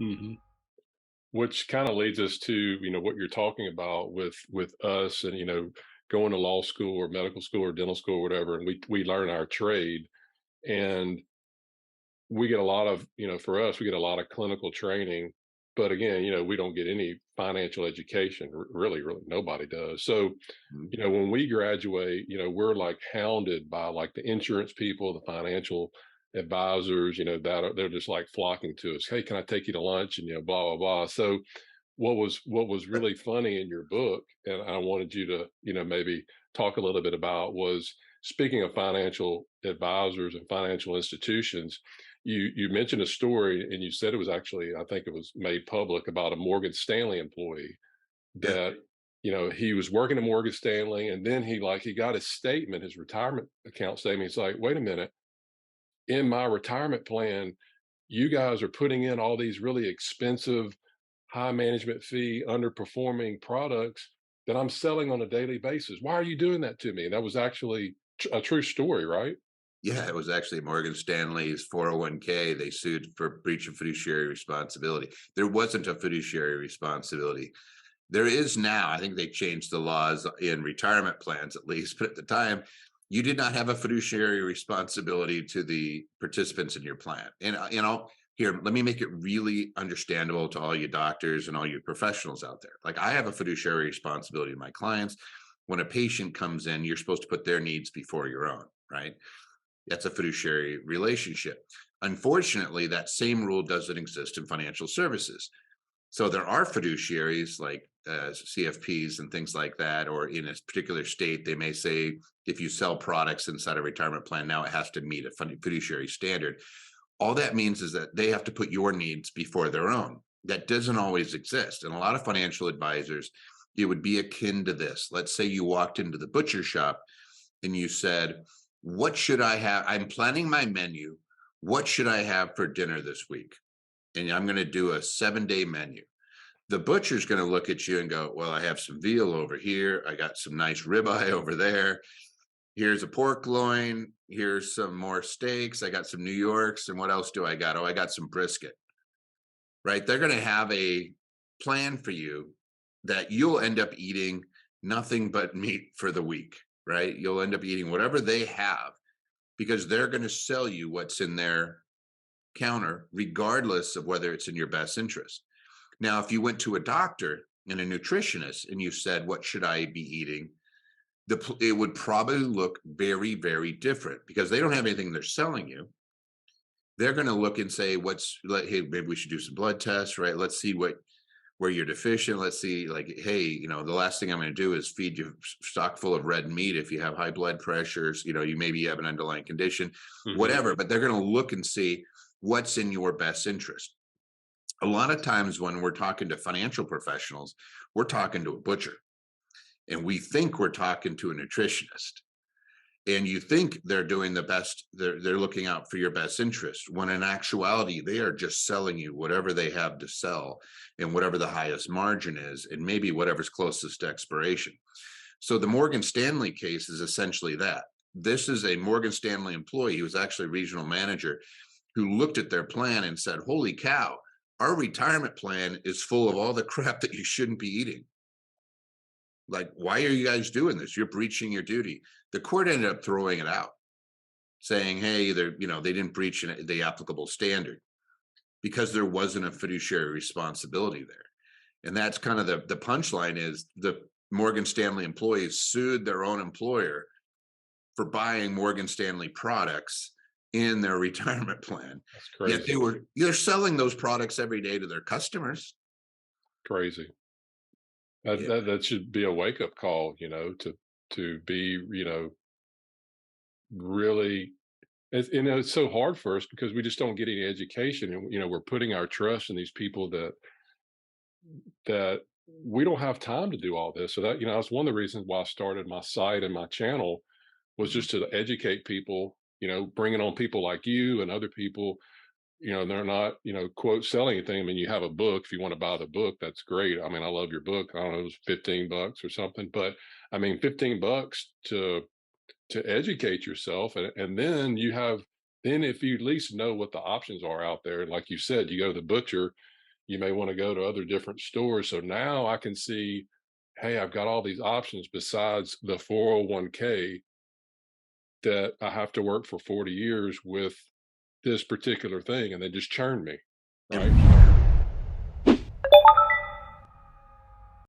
hmm Which kind of leads us to, what you're talking about with us and, going to law school or medical school or dental school or whatever, and we learn our trade. And we get a lot of, for us, we get a lot of clinical training, but again, we don't get any financial education. Really, nobody does. So, Mhm. when we graduate, we're like hounded by like the insurance people, the financial advisors, they're just like flocking to us. Hey, can I take you to lunch? And blah blah blah. So, what was really funny in your book, and I wanted you to, maybe talk a little bit about, was speaking of financial advisors and financial institutions. You mentioned a story, and you said it was actually, I think it was made public, about a Morgan Stanley employee Yeah. that he was working at Morgan Stanley, and then he got his statement, his retirement account statement. He's like, wait a minute, in my retirement plan, you guys are putting in all these really expensive, high management fee, underperforming products that I'm selling on a daily basis. Why are you doing that to me? That was actually a true story, right? Yeah, it was actually Morgan Stanley's 401k. They sued for breach of fiduciary responsibility. There wasn't a fiduciary responsibility. There is now. I think they changed the laws in retirement plans at least, but at the time, you did not have a fiduciary responsibility to the participants in your plan. And here, let me make it really understandable to all you doctors and all you professionals out there. Like, I have a fiduciary responsibility to my clients. When a patient comes in, you're supposed to put their needs before your own, right? That's a fiduciary relationship. Unfortunately, that same rule doesn't exist in financial services. So there are fiduciaries like CFPs and things like that, or in a particular state, they may say if you sell products inside a retirement plan, now it has to meet a fiduciary standard. All that means is that they have to put your needs before their own. That doesn't always exist. And a lot of financial advisors, it would be akin to this. Let's say you walked into the butcher shop and you said, what should I have? I'm planning my menu. What should I have for dinner this week? And I'm going to do a 7-day menu. The butcher's going to look at you and go, well, I have some veal over here. I got some nice ribeye over there. Here's a pork loin. Here's some more steaks. I got some New Yorks. And what else do I got? Oh, I got some brisket, right? They're going to have a plan for you that you'll end up eating nothing but meat for the week, right? You'll end up eating whatever they have because they're going to sell you what's in their counter, regardless of whether it's in your best interest. Now, if you went to a doctor and a nutritionist and you said, what should I be eating? It would probably look very, very different because they don't have anything they're selling you. They're going to look and say, hey, maybe we should do some blood tests, right? Let's see where you're deficient. Let's see, like, hey, the last thing I'm going to do is feed you stock full of red meat if you have high blood pressures, you maybe have an underlying condition, hmm whatever, but they're going to look and see what's in your best interest. A lot of times when we're talking to financial professionals, we're talking to a butcher and we think we're talking to a nutritionist. And you think they're doing the best, they're looking out for your best interest, when in actuality, they are just selling you whatever they have to sell and whatever the highest margin is, and maybe whatever's closest to expiration. So the Morgan Stanley case is essentially that. This is a Morgan Stanley employee who was actually regional manager who looked at their plan and said, holy cow, our retirement plan is full of all the crap that you shouldn't be eating. Like, why are you guys doing this? You're breaching your duty. The court ended up throwing it out, saying, hey, they didn't breach the applicable standard because there wasn't a fiduciary responsibility there. And that's kind of the punchline is the Morgan Stanley employees sued their own employer for buying Morgan Stanley products in their retirement plan. That's Yet crazy. they're selling those products every day to their customers. Crazy. That, Yeah. that that should be a wake up call, to be, really. It's so hard for us because we just don't get any education, and we're putting our trust in these people that we don't have time to do all this. So that's one of the reasons why I started my site and my channel, was Mhm. just to educate people, bringing on people like you and other people. They're not, quote, selling anything. I mean, you have a book. If you want to buy the book, that's great. I mean, I love your book. I don't know, it was $15 or something, but I mean, $15 to educate yourself, and then if you at least know what the options are out there, like you said, you go to the butcher, You may want to go to other different stores. So now I can see, hey, I've got all these options besides the 401k that I have to work for 40 years with this particular thing, and they just churn me, And right?